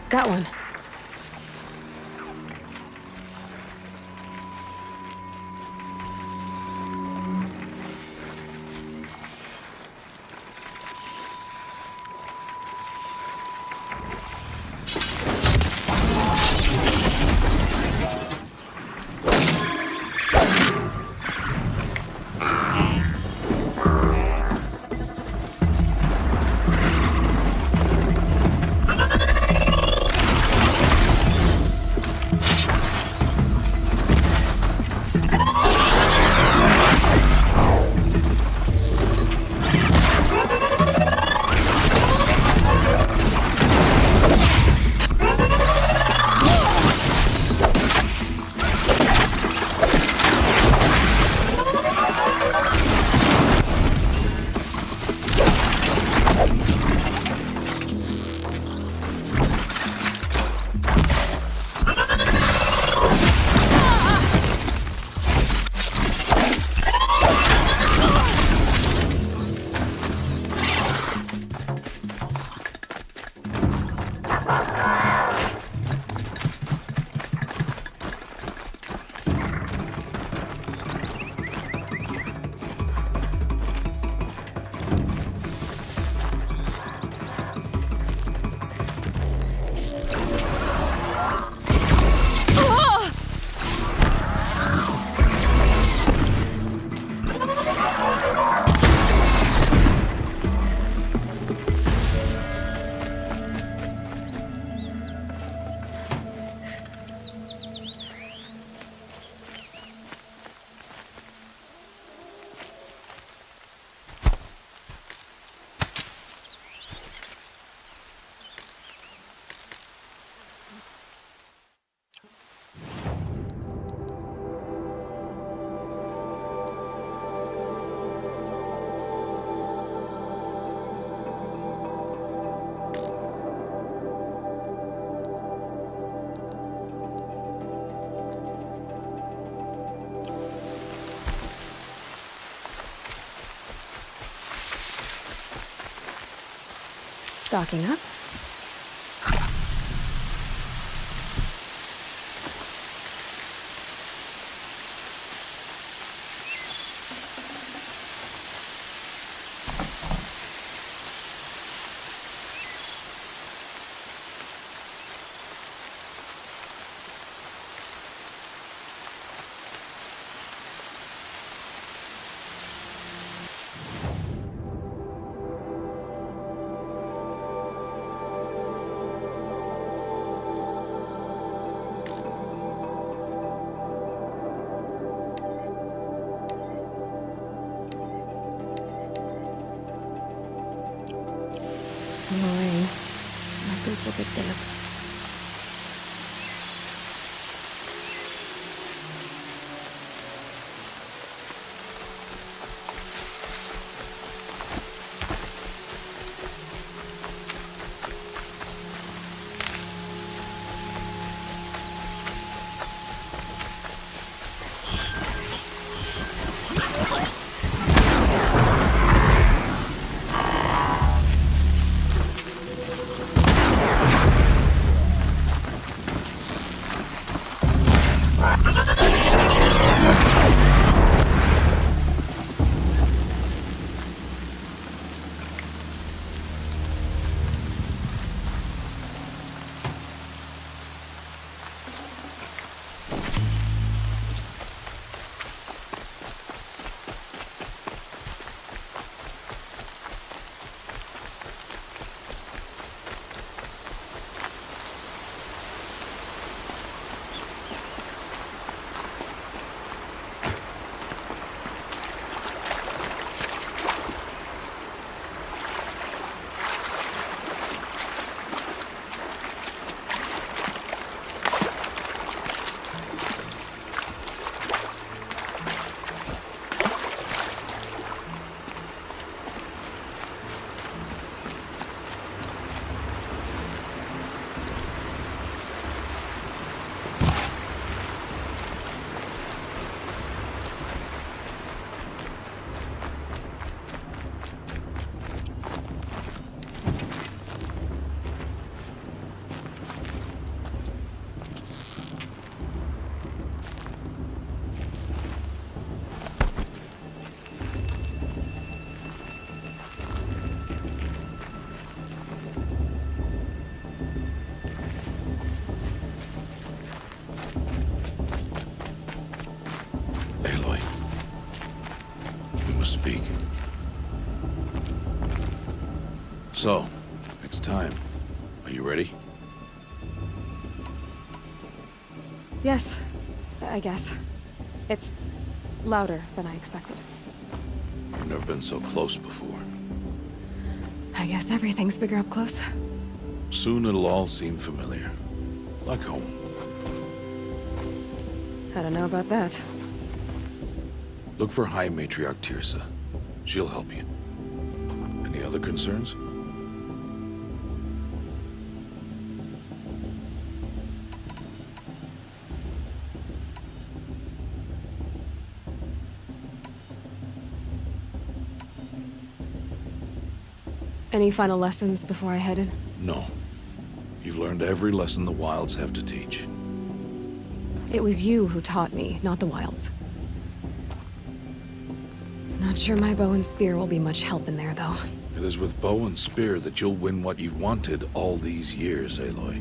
Got one. Stocking up. Annoying. My boots will get damp. So, it's time. Are you ready? Yes, I guess. It's louder than I expected. I've never been so close before. I guess everything's bigger up close. Soon it'll all seem familiar. Like home. I don't know about that. Look for High Matriarch Tirsa. She'll help you. Any other concerns? Any final lessons before I head in? No. You've learned every lesson the Wilds have to teach. It was you who taught me, not the Wilds. Not sure my bow and spear will be much help in there, though. It is with bow and spear that you'll win what you've wanted all these years, Aloy.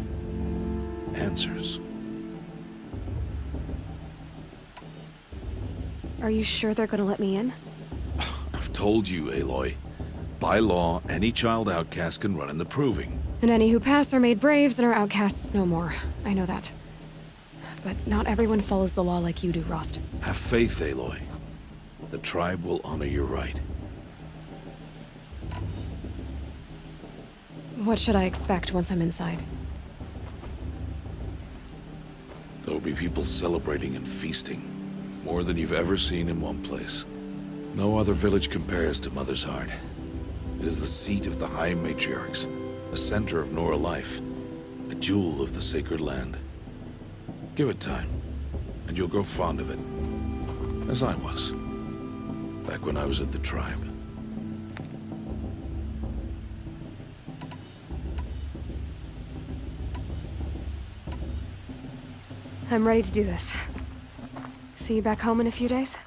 Answers. Are you sure they're gonna let me in? I've told you, Aloy. By law, any child outcast can run in the Proving. And any who pass are made braves and are outcasts no more. I know that. But not everyone follows the law like you do, Rost. Have faith, Aloy. The tribe will honor your right. What should I expect once I'm inside? There will be people celebrating and feasting. More than you've ever seen in one place. No other village compares to Mother's Heart. It is the seat of the High Matriarchs, a center of Nora life, a jewel of the sacred land. Give it time, and you'll grow fond of it. As I was, back when I was at the tribe. I'm ready to do this. See you back home in a few days?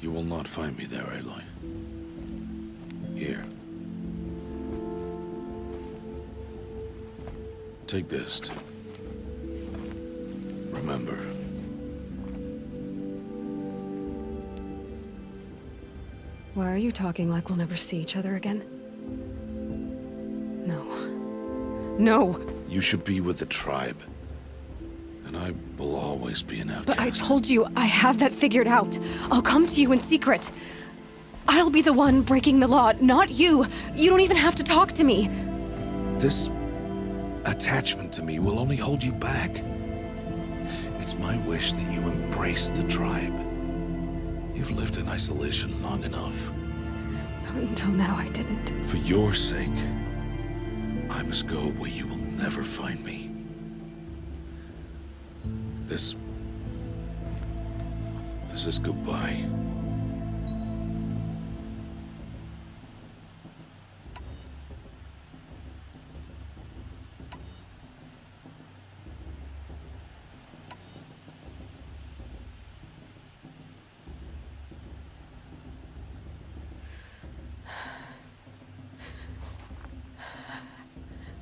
You will not find me there, Aloy. Here. Take this to remember. Why are you talking like we'll never see each other again? No. No! You should be with the tribe. And I will always be an outcast. But I told you, I have that figured out. I'll come to you in secret. I'll be the one breaking the law, not you. You don't even have to talk to me. This attachment to me will only hold you back. It's my wish that you embrace the tribe. You've lived in isolation long enough. Until now, I didn't. For your sake, I must go where you will never find me. This is goodbye.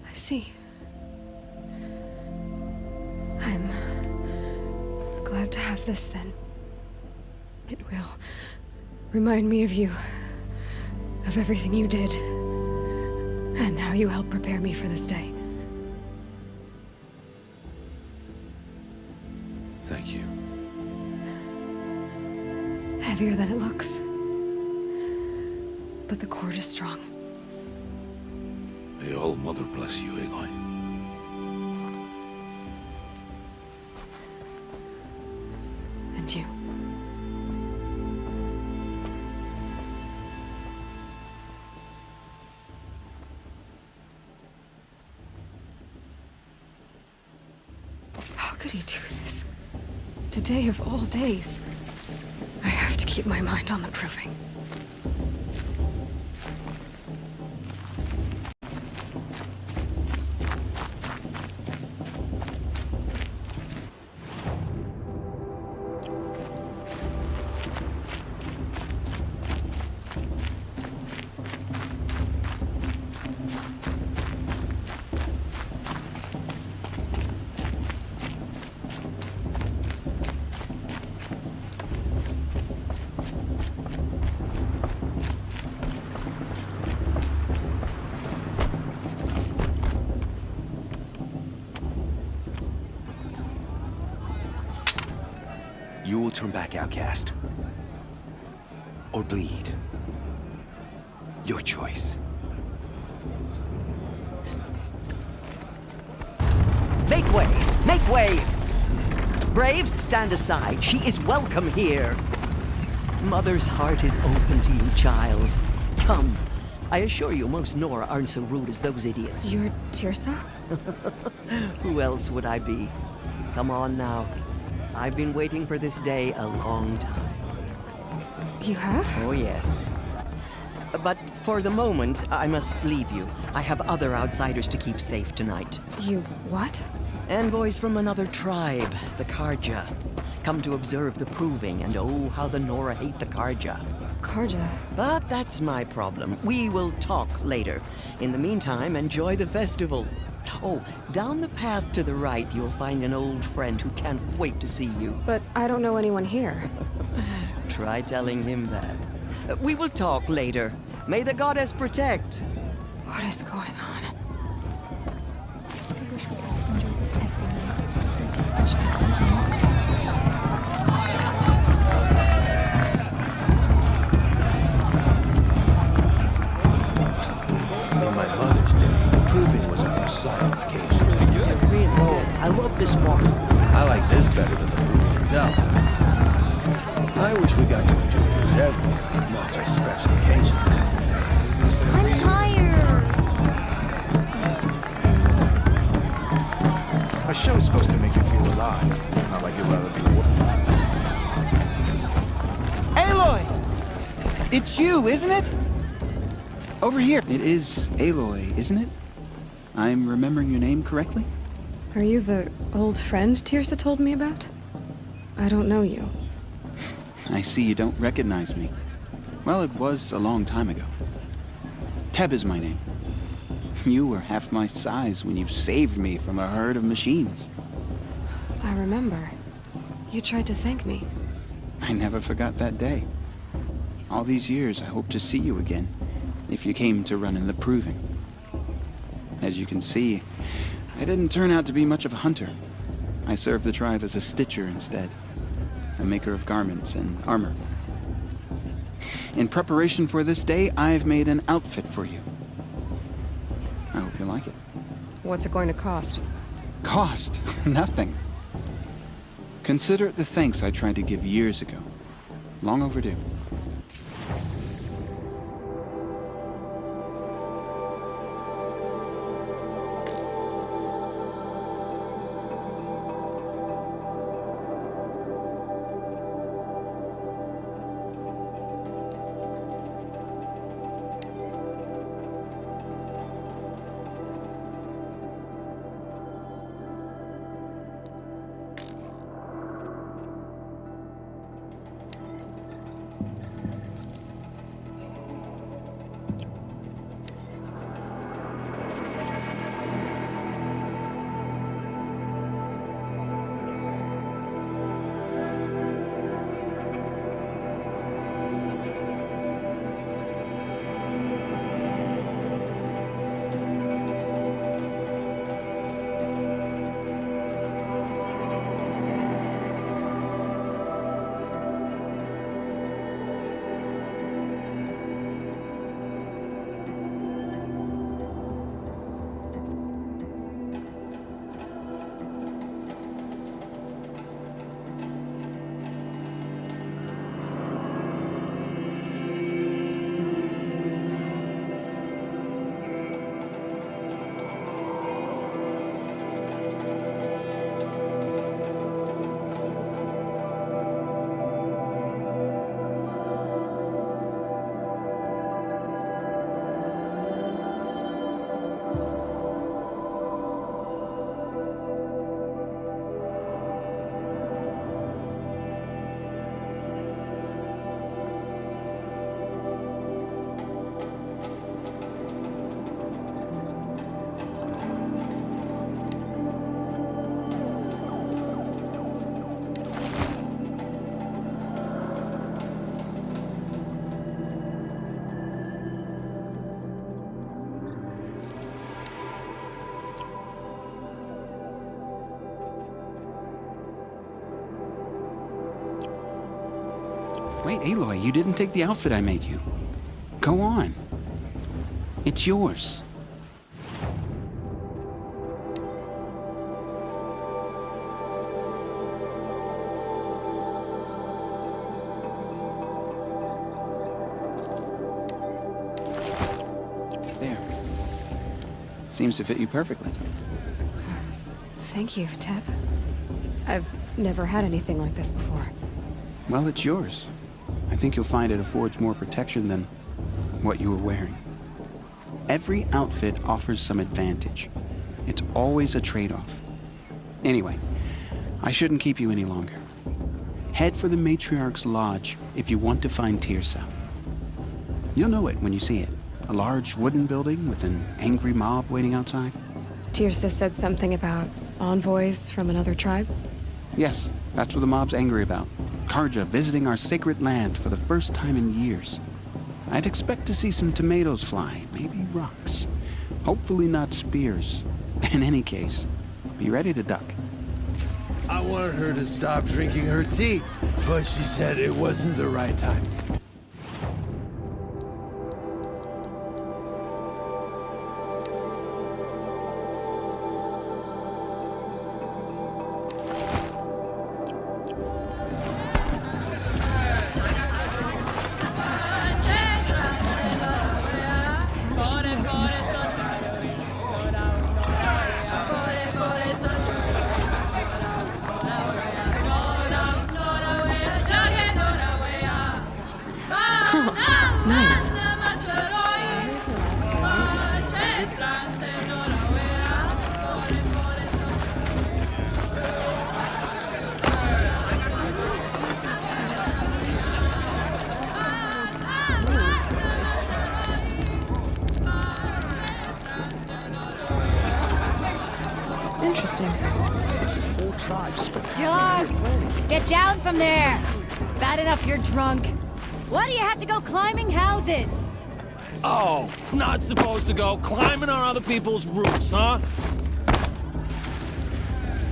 I see. I'm glad to have this, then. It will remind me of you, of everything you did, and how you helped prepare me for this day. Thank you. Heavier than it looks. But the cord is strong. May All Mother bless you, Aloy. And you. How could he do this? Today of all days. I have to keep my mind on the Proving. You will turn back outcast. Or bleed. Your choice. Make way! Make way! Braves, stand aside. She is welcome here. Mother's heart is open to you, child. Come. I assure you, most Nora aren't so rude as those idiots. You're Tirsa? Who else would I be? Come on now. I've been waiting for this day a long time. You have? Oh, yes. But for the moment, I must leave you. I have other outsiders to keep safe tonight. You what? Envoys from another tribe, the Karja. Come to observe the proving, and oh, how the Nora hate the Karja. Karja. But that's my problem. We will talk later. In the meantime, enjoy the festival. Oh, down the path to the right, you'll find an old friend who can't wait to see you. But I don't know anyone here. Try telling him that. We will talk later. May the goddess protect. What is going on? On my mother's day, the proving was a solemn occasion. I love this part. I like this better than the proving itself. I wish we got to enjoy this every year, not just special occasions. I'm tired. A show's supposed to make you feel alive, not like you'd rather be whooped. Aloy! It's you, isn't it? Over here. It is Aloy, isn't it? I'm remembering your name correctly? Are you the old friend Tirsa told me about? I don't know you. I see you don't recognize me. Well, it was a long time ago. Teb is my name. You were half my size when you saved me from a herd of machines. I remember. You tried to thank me. I never forgot that day. All these years, I hope to see you again, if you came to run in the proving. As you can see, I didn't turn out to be much of a hunter. I served the tribe as a stitcher instead, a maker of garments and armor. In preparation for this day, I've made an outfit for you. I hope you like it. What's it going to cost? Cost? Nothing. Consider it the thanks I tried to give years ago. Long overdue. Wait, Aloy, you didn't take the outfit I made you. Go on. It's yours. There. Seems to fit you perfectly. Thank you, Teb. I've never had anything like this before. Well, it's yours. I think you'll find it affords more protection than what you were wearing. Every outfit offers some advantage. It's always a trade-off. Anyway, I shouldn't keep you any longer. Head for the Matriarch's Lodge if you want to find Teersa. You'll know it when you see it. A large wooden building with an angry mob waiting outside. Teersa said something about envoys from another tribe? Yes, that's what the mob's angry about. Karja visiting our sacred land for the first time in years. I'd expect to see some tomatoes fly, maybe rocks. Hopefully not spears. In any case, be ready to duck. I wanted her to stop drinking her tea, but she said it wasn't the right time. Nice. Interesting. John, get down from there. Bad enough you're drunk. Why do you have to go climbing houses? Oh, not supposed to go climbing on other people's roofs, huh?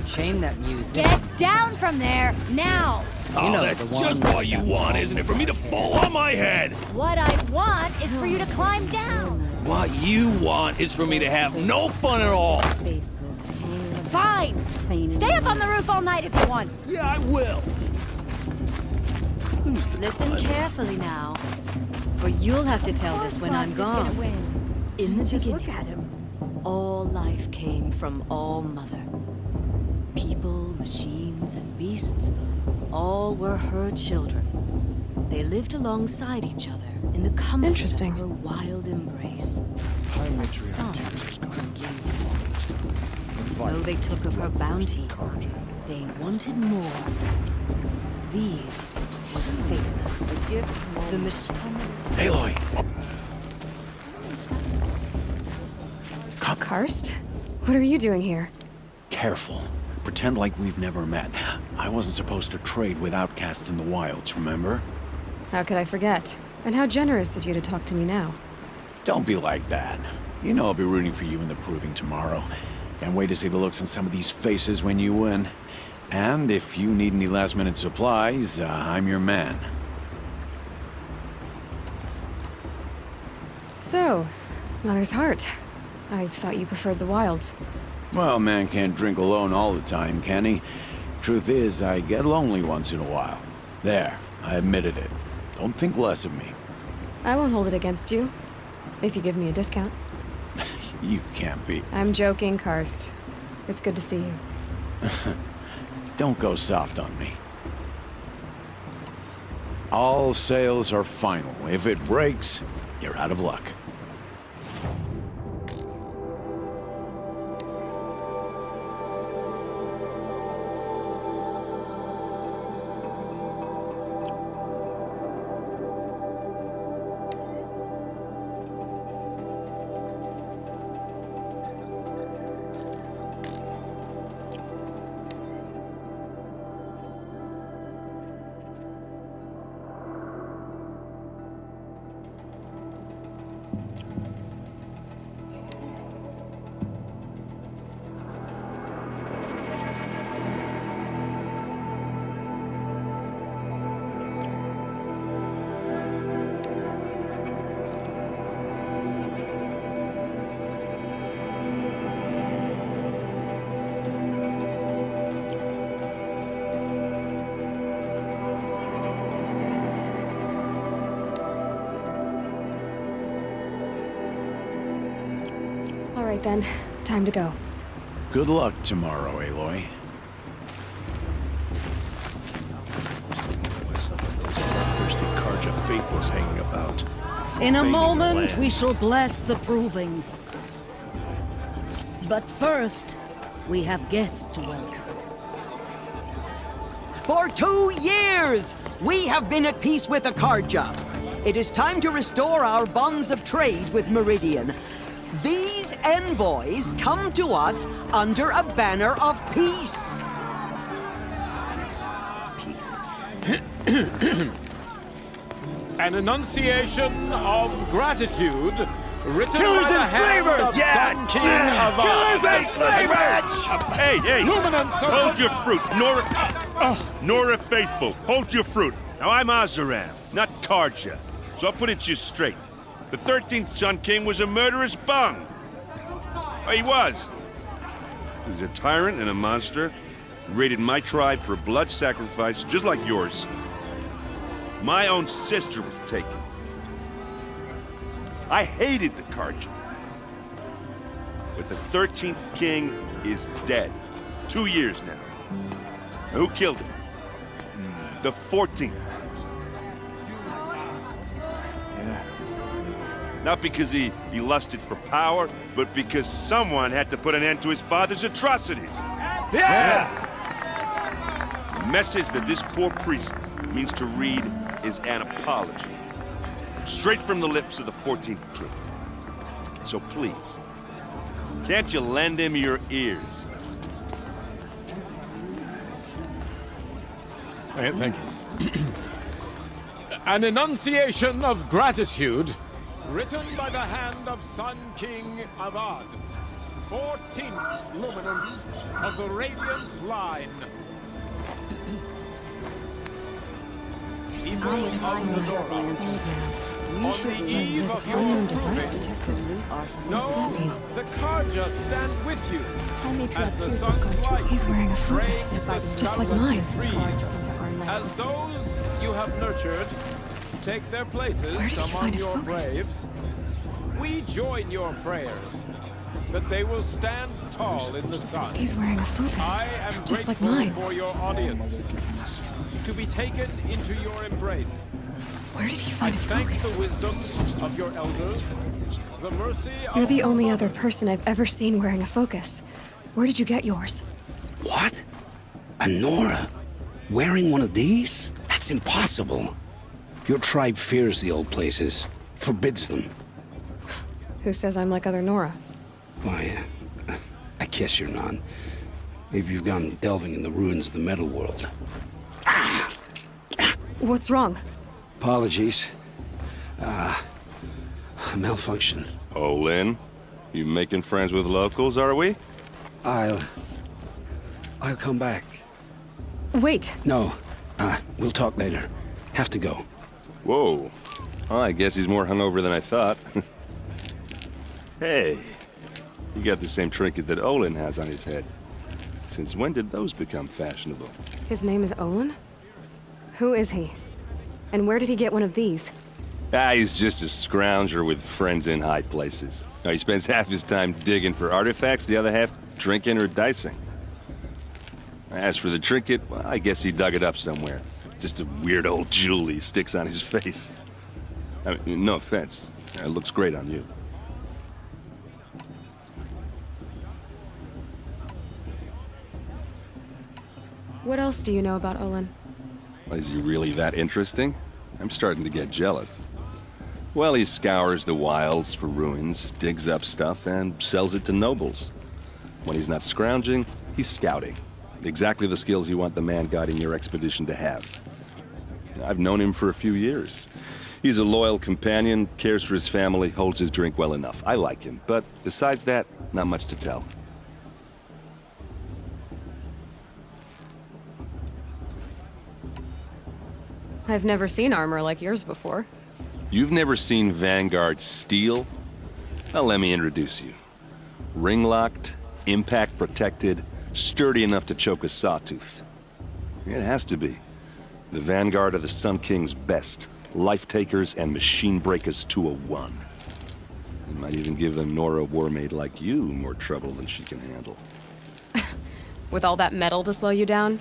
Shame that music. Get down from there, now. Oh, know that's the one just with what you that want, wall. isn't it? For me to fall on my head. What I want is for you to climb down. What you want is for me to have no fun at all. Fine. Stay up on the roof all night if you want. Yeah, I will. Who's the Listen clever? carefully now, for you'll have to tell this when I'm gone. In the Just beginning, look at him. all life came from All Mother. People, machines, and beasts, all were her children. They lived alongside each other in the comfort Interesting. of her wild embrace. But some were guesses. Though they took of her bounty, they wanted more. These were the faithless. The Aloy! Karst? What are you doing here? Careful. Pretend like we've never met. I wasn't supposed to trade with outcasts in the wilds, remember? How could I forget? And how generous of you to talk to me now. Don't be like that. You know I'll be rooting for you in the proving tomorrow. Can't wait to see the looks on some of these faces when you win. And if you need any last-minute supplies, I'm your man. So, Mother's Heart. I thought you preferred the wilds. Well, man can't drink alone all the time, can he? Truth is, I get lonely once in a while. There, I admitted it. Don't think less of me. I won't hold it against you, if you give me a discount. You can't be. I'm joking, Karst. It's good to see you. Don't go soft on me. All sales are final. If it breaks, you're out of luck. right then. Time to go. Good luck tomorrow, Aloy. Thirsty Karja faithless hanging about. In a Fading moment, land. we shall bless the proving. But first, we have guests to welcome. For 2 years, we have been at peace with Akarja. It is time to restore our bonds of trade with Meridian. These envoys come to us under a banner of peace. An enunciation of gratitude written Killers by the and hand slavers! of Yeah! Sun King of Killers Ard. and slavers! Hey! Luminance of Hold your fruit, Nora Faithful. Hold your fruit. Now I'm Azaram, not Karja. So I'll put it to you straight. The 13th Sun King was a murderous bung. Oh, he was. He was a tyrant and a monster. He raided my tribe for a blood sacrifice, just like yours. My own sister was taken. I hated the Karja. But the 13th king is dead. 2 years now. Now, who killed him? The 14th. Not because he lusted for power, but because someone had to put an end to his father's atrocities. Yeah! The message that this poor priest means to read is an apology. Straight from the lips of the 14th king. So please, can't you lend him your ears? Thank you. An enunciation of gratitude written by the hand of Sun King Avad, 14th luminance of the Radiant Line. People of Medora, on the eve There's a of unknown your device proving, detected. know the Karja stand with you. As the sun's light He's wearing a focus, drains the just like scalp of mine. the trees. As those you have nurtured take their places Where did he among find a your focus? braves, we join your prayers that they will stand tall in the sun. He's wearing a focus, I am just like grateful mine. for your audience, to be taken into your embrace. Where did he I find a thank focus? the wisdom of your elders, the mercy You're of the your only other mothers. person I've ever seen wearing a focus. Where did you get yours? What? A Nora? Wearing one of these? That's impossible. Your tribe fears the old places, forbids them. Who says I'm like other Nora? Why, I guess you're not. Maybe you've gone delving in the ruins of the metal world. What's wrong? Apologies. Malfunction. Oh, Lynn, you making friends with locals, are we? I'll come back. Wait! No, we'll talk later. Have to go. Whoa. Well, I guess he's more hungover than I thought. Hey, you got the same trinket that Olin has on his head. Since when did those become fashionable? His name is Olin? Who is he? And where did he get one of these? He's just a scrounger with friends in high places. Now, he spends half his time digging for artifacts, the other half drinking or dicing. As for the trinket, well, I guess he dug it up somewhere. Just a weird old jewel he sticks on his face. I mean, no offense. It looks great on you. What else do you know about Olin? Is he really that interesting? I'm starting to get jealous. Well, he scours the wilds for ruins, digs up stuff, and sells it to nobles. When he's not scrounging, he's scouting. Exactly the skills you want the man guiding your expedition to have. I've known him for a few years. He's a loyal companion, cares for his family, holds his drink well enough. I like him, but besides that, not much to tell. I've never seen armor like yours before. You've never seen Vanguard steel? Well, let me introduce you. Ring-locked, impact-protected, sturdy enough to choke a sawtooth. It has to be. The Vanguard of the Sun King's best. Life-takers and machine breakers to a one. Might even give a Nora Warmaid like you more trouble than she can handle. With all that metal to slow you down?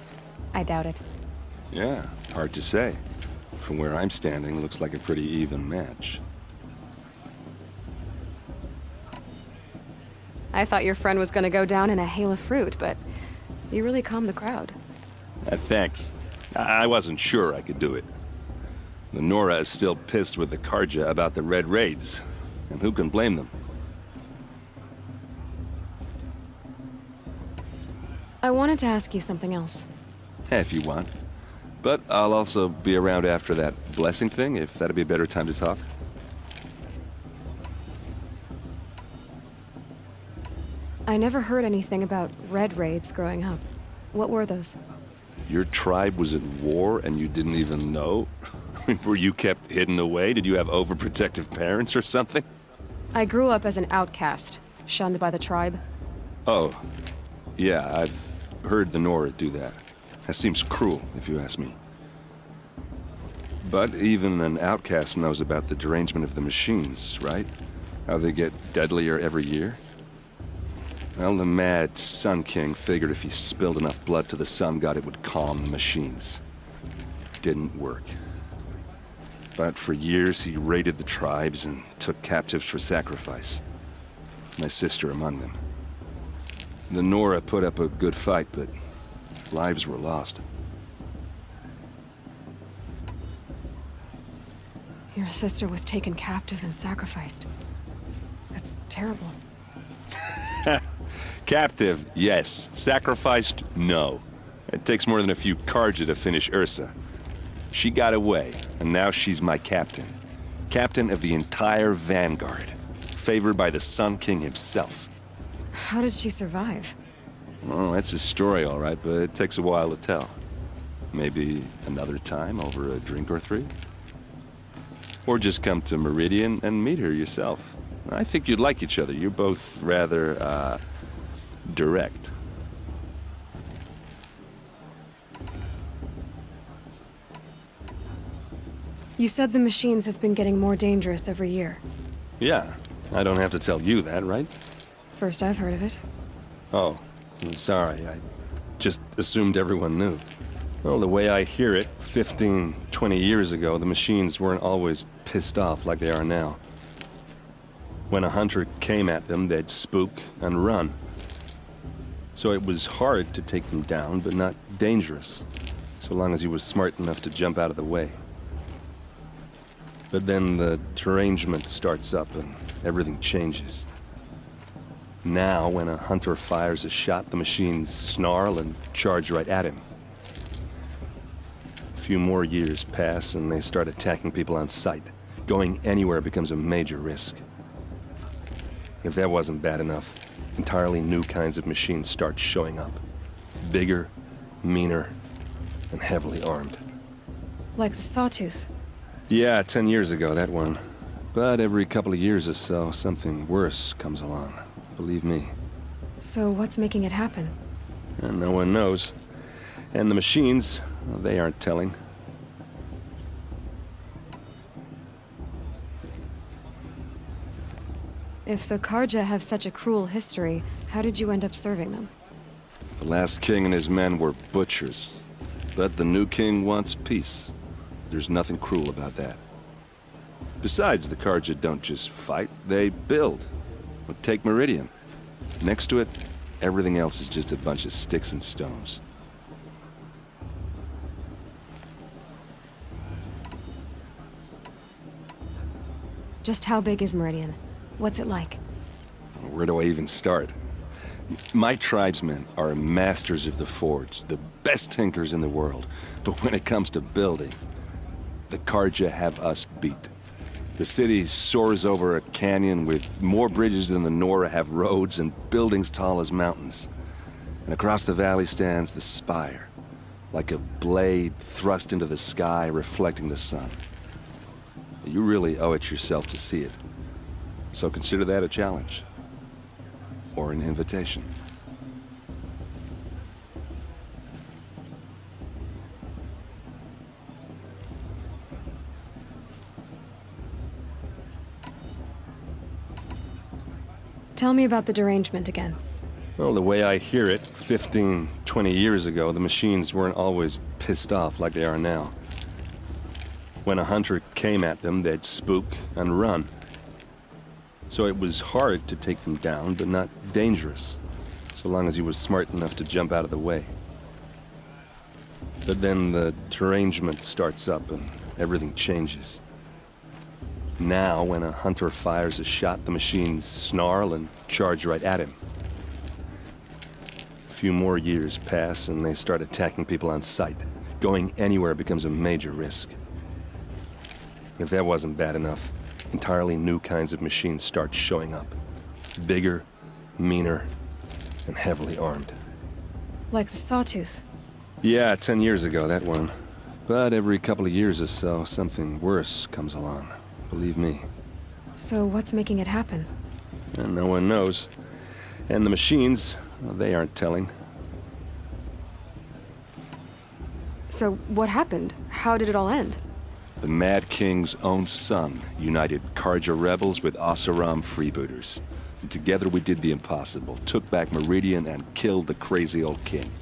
I doubt it. Yeah, hard to say. From where I'm standing, looks like a pretty even match. I thought your friend was gonna go down in a hail of fruit, but you really calmed the crowd. Thanks. I wasn't sure I could do it. The Nora is still pissed with the Karja about the Red Raids, and who can blame them? I wanted to ask you something else. If you want. But I'll also be around after that blessing thing, if that'd be a better time to talk. I never heard anything about Red Raids growing up. What were those? Your tribe was at war and you didn't even know? Were you kept hidden away? Did you have overprotective parents or something? I grew up as an outcast, shunned by the tribe. Oh, yeah, I've heard the Nora do that. That seems cruel, if you ask me. But even an outcast knows about the derangement of the machines, right? How they get deadlier every year? Well, the mad Sun King figured if he spilled enough blood to the Sun God, it would calm the machines. Didn't work. But for years, he raided the tribes and took captives for sacrifice. My sister among them. The Nora put up a good fight, but lives were lost. Your sister was taken captive and sacrificed. That's terrible. Captive, yes. Sacrificed, no. It takes more than a few Karja to finish Ursa. She got away, and now she's my captain. Captain of the entire Vanguard. Favored by the Sun King himself. How did she survive? Oh, that's a story, all right, but it takes a while to tell. Maybe another time over a drink or three? Or just come to Meridian and meet her yourself. I think you'd like each other. You're both rather, direct. You said the machines have been getting more dangerous every year. Yeah, I don't have to tell you that, right? First I've heard of it. Oh, I'm sorry. I just assumed everyone knew. Well, the way I hear it, 15, 20 years ago, the machines weren't always pissed off like they are now. When a hunter came at them, they'd spook and run. So it was hard to take them down, but not dangerous, so long as he was smart enough to jump out of the way. But then the derangement starts up and everything changes. Now, when a hunter fires a shot, the machines snarl and charge right at him. A few more years pass and they start attacking people on sight. Going anywhere becomes a major risk. If that wasn't bad enough, entirely new kinds of machines start showing up. Bigger, meaner, and heavily armed. Like the Sawtooth. Yeah, 10 years ago, that one. But every couple of years or so, something worse comes along. Believe me. So what's making it happen? And no one knows. And the machines, well, they aren't telling. If the Karja have such a cruel history, how did you end up serving them? The last king and his men were butchers. But the new king wants peace. There's nothing cruel about that. Besides, the Karja don't just fight, they build. Well, take Meridian. Next to it, everything else is just a bunch of sticks and stones. Just how big is Meridian? What's it like? Where do I even start? My tribesmen are masters of the forge, the best tinkers in the world. But when it comes to building, the Karja have us beat. The city soars over a canyon with more bridges than the Nora have roads and buildings tall as mountains. And across the valley stands the spire, like a blade thrust into the sky reflecting the sun. You really owe it yourself to see it. So consider that a challenge. Or an invitation. Tell me about the derangement again. Well, the way I hear it, 15, 20 years ago, the machines weren't always pissed off like they are now. When a hunter came at them, they'd spook and run. So it was hard to take them down, but not dangerous, so long as he was smart enough to jump out of the way. But then the derangement starts up and everything changes. Now, when a hunter fires a shot, the machines snarl and charge right at him. A few more years pass and they start attacking people on sight. Going anywhere becomes a major risk. If that wasn't bad enough, entirely new kinds of machines start showing up. Bigger, meaner, and heavily armed. Like the Sawtooth. Yeah, 10 years ago, that one. But every couple of years or so, something worse comes along. Believe me. So what's making it happen? And no one knows. And the machines, well, they aren't telling. So what happened? How did it all end? The Mad King's own son united Karja rebels with Oseram freebooters. And together we did the impossible, took back Meridian and killed the crazy old king.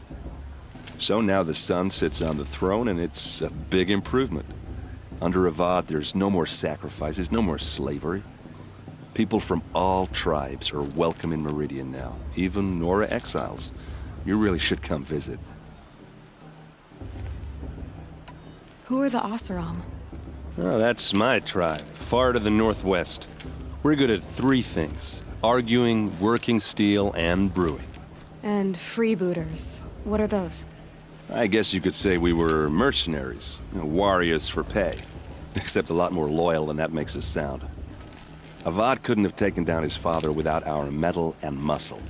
So now the son sits on the throne and it's a big improvement. Under Avad, there's no more sacrifices, no more slavery. People from all tribes are welcome in Meridian now, even Nora exiles. You really should come visit. Who are the Oseram? Oh, that's my tribe, far to the northwest. We're good at three things: arguing, working steel, and brewing. And freebooters. What are those? I guess you could say we were mercenaries, warriors for pay. Except a lot more loyal than that makes us sound. Avad couldn't have taken down his father without our metal and muscle.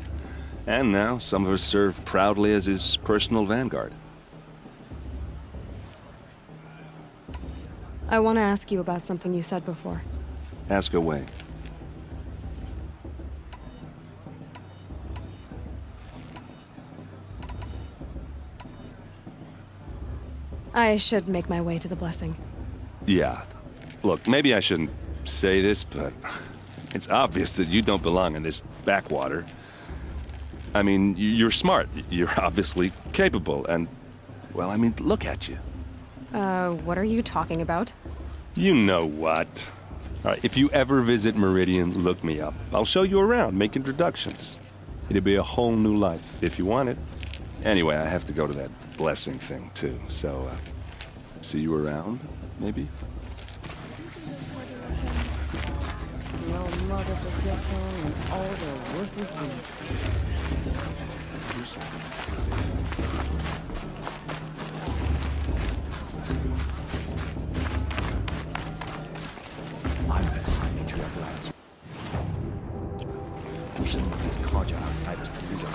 And now, some of us serve proudly as his personal vanguard. I want to ask you about something you said before. Ask away. I should make my way to the blessing. Yeah. Look, maybe I shouldn't say this, but it's obvious that you don't belong in this backwater. I mean, you're smart. You're obviously capable, and, well, I mean, look at you. What are you talking about? You know what. All right, if you ever visit Meridian, look me up. I'll show you around, make introductions. It'll be a whole new life, if you want it. Anyway, I have to go to that blessing thing, too, so, see you around, maybe? Your mother forgetful and all their worthless deeds. I'm with High Matriarch Lands. Pushing these Karja outside his Perugia.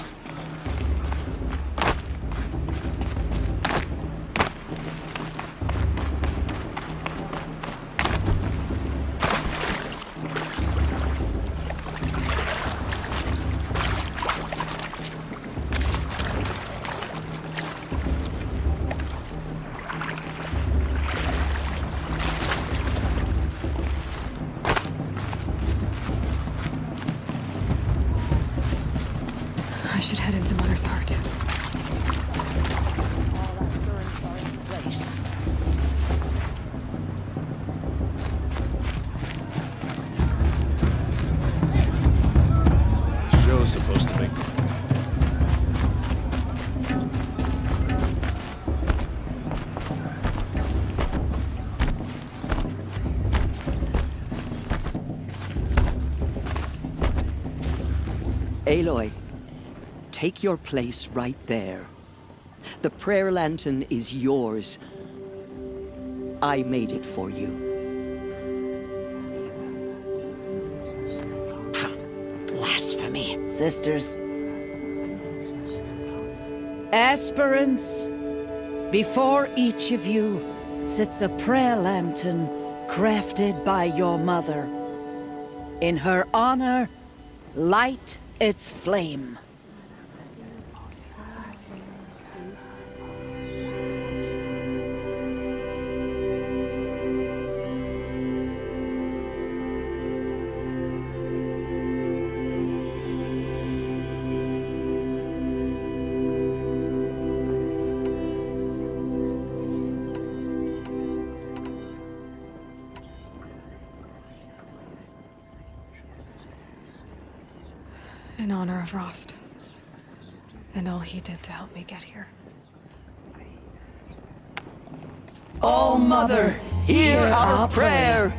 I should head into Mother's Heart. Show's supposed to make... Aloy, take your place right there. The prayer lantern is yours. I made it for you. Blasphemy. Sisters. Aspirants, before each of you sits a prayer lantern crafted by your mother. In her honor, light its flame. of Rost. And all he did to help me get here. Oh, Mother, hear our prayer.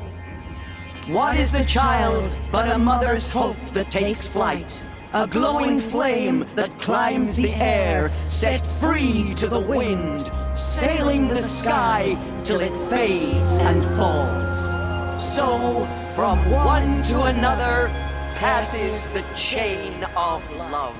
What is the child but a mother's hope that takes flight? A glowing flame that climbs the air, set free to the wind, sailing the sky till it fades and falls. So, from one to another, passes the chain of love.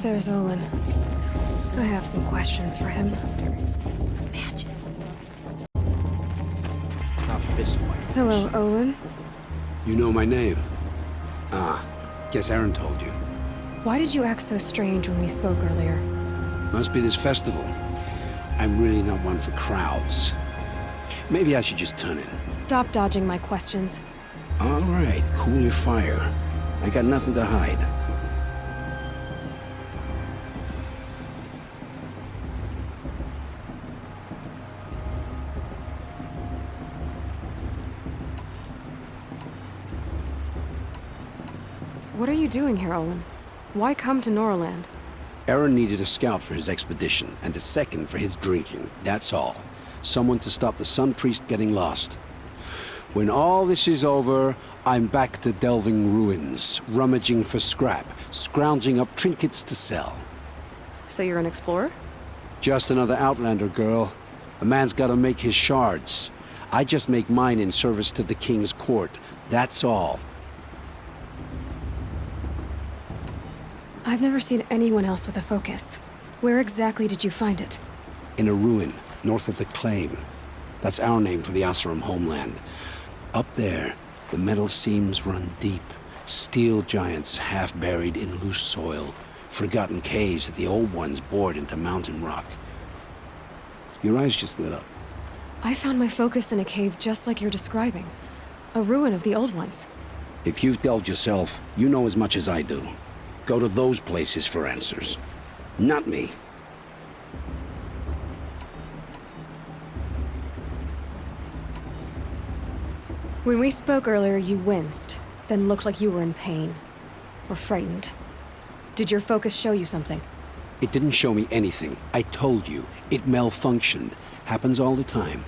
There's Olin. I have some questions for him. Tough fist fight. Hello, Olin. You know my name? Ah, guess Aaron told you. Why did you act so strange when we spoke earlier? Must be this festival. I'm really not one for crowds. Maybe I should just turn in. Stop dodging my questions. All right, cool your fire. I got nothing to hide. What are you doing here, Olin? Why come to Norland? Aaron needed a scout for his expedition, and a second for his drinking. That's all. Someone to stop the Sun Priest getting lost. When all this is over, I'm back to delving ruins, rummaging for scrap, scrounging up trinkets to sell. So you're an explorer? Just another Outlander, girl. A man's gotta make his shards. I just make mine in service to the King's court. That's all. I've never seen anyone else with a focus. Where exactly did you find it? In a ruin, north of the Claim. That's our name for the Oseram homeland. Up there, the metal seams run deep. Steel giants half buried in loose soil. Forgotten caves that the old ones bored into mountain rock. Your eyes just lit up. I found my focus in a cave just like you're describing. A ruin of the old ones. If you've delved yourself, you know as much as I do. Go to those places for answers. Not me. When we spoke earlier, you winced, then looked like you were in pain. Or frightened. Did your focus show you something? It didn't show me anything. I told you. It malfunctioned. Happens all the time.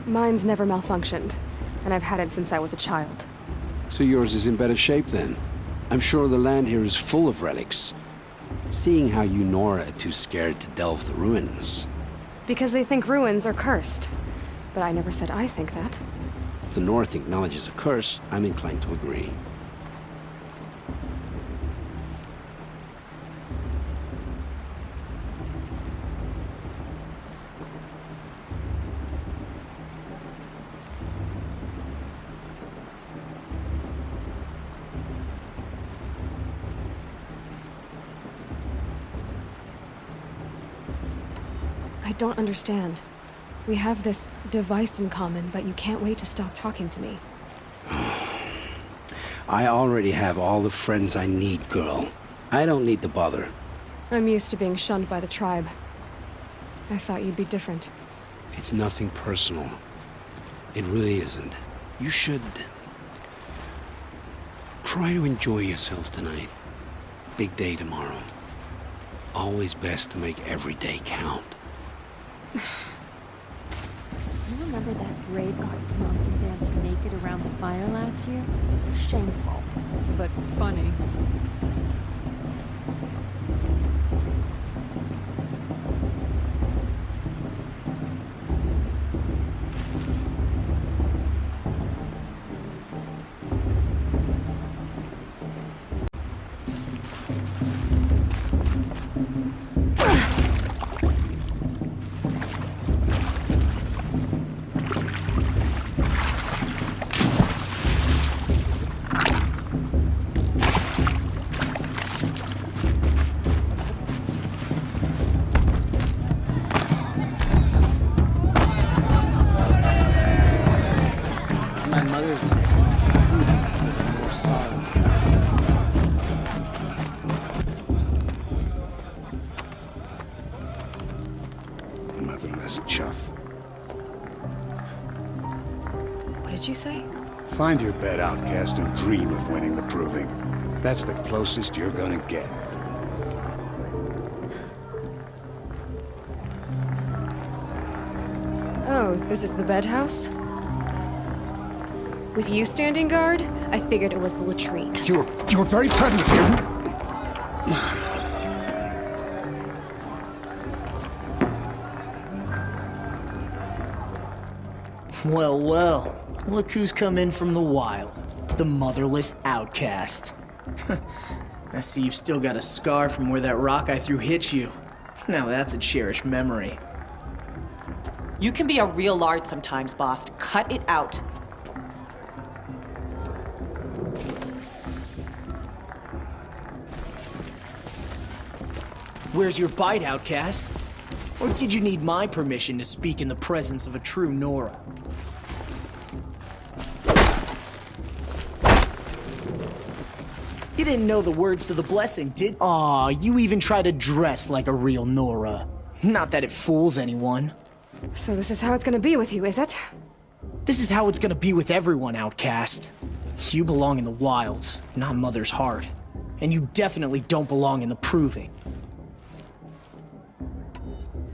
Mine's never malfunctioned, and I've had it since I was a child. So yours is in better shape then. I'm sure the land here is full of relics. Seeing how you Nora are too scared to delve the ruins. Because they think ruins are cursed. But I never said I think that. If the North acknowledges a curse, I'm inclined to agree. I don't understand. We have this device in common, but you can't wait to stop talking to me. I already have all the friends I need, girl. I don't need to bother. I'm used to being shunned by the tribe. I thought you'd be different. It's nothing personal. It really isn't. You should... try to enjoy yourself tonight. Big day tomorrow. Always best to make every day count. You remember that brave got drunk and danced naked around the fire last year? Shameful, but funny. Find your bed, outcast, and dream of winning the proving. That's the closest you're gonna get. Oh, this is the bed house? With you standing guard, I figured it was the latrine. Your very presence here. Well, well. Look who's come in from the wild. The motherless outcast. I see you've still got a scar from where that rock I threw hit you. Now that's a cherished memory. You can be a real lard sometimes, boss. Cut it out. Where's your bite, outcast? Or did you need my permission to speak in the presence of a true Nora? You didn't know the words to the blessing, did? Aw, you even try to dress like a real Nora. Not that it fools anyone. So this is how it's gonna be with you, is it? This is how it's gonna be with everyone, outcast. You belong in the wilds, not Mother's heart. And you definitely don't belong in the proving.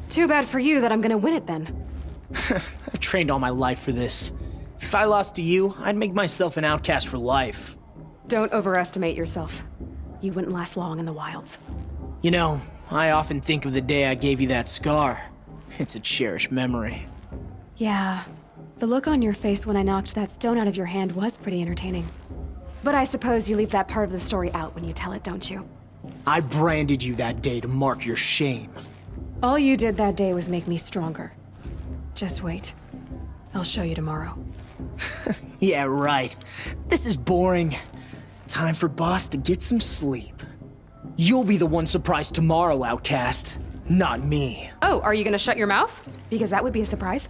Too bad for you that I'm gonna win it then. I've trained all my life for this. If I lost to you, I'd make myself an outcast for life. Don't overestimate yourself. You wouldn't last long in the wilds. You know, I often think of the day I gave you that scar. It's a cherished memory. Yeah. The look on your face when I knocked that stone out of your hand was pretty entertaining. But I suppose you leave that part of the story out when you tell it, don't you? I branded you that day to mark your shame. All you did that day was make me stronger. Just wait. I'll show you tomorrow. Yeah, right. This is boring. Time for Boss to get some sleep. You'll be the one surprised tomorrow, outcast. Not me. Oh, are you gonna shut your mouth? Because that would be a surprise.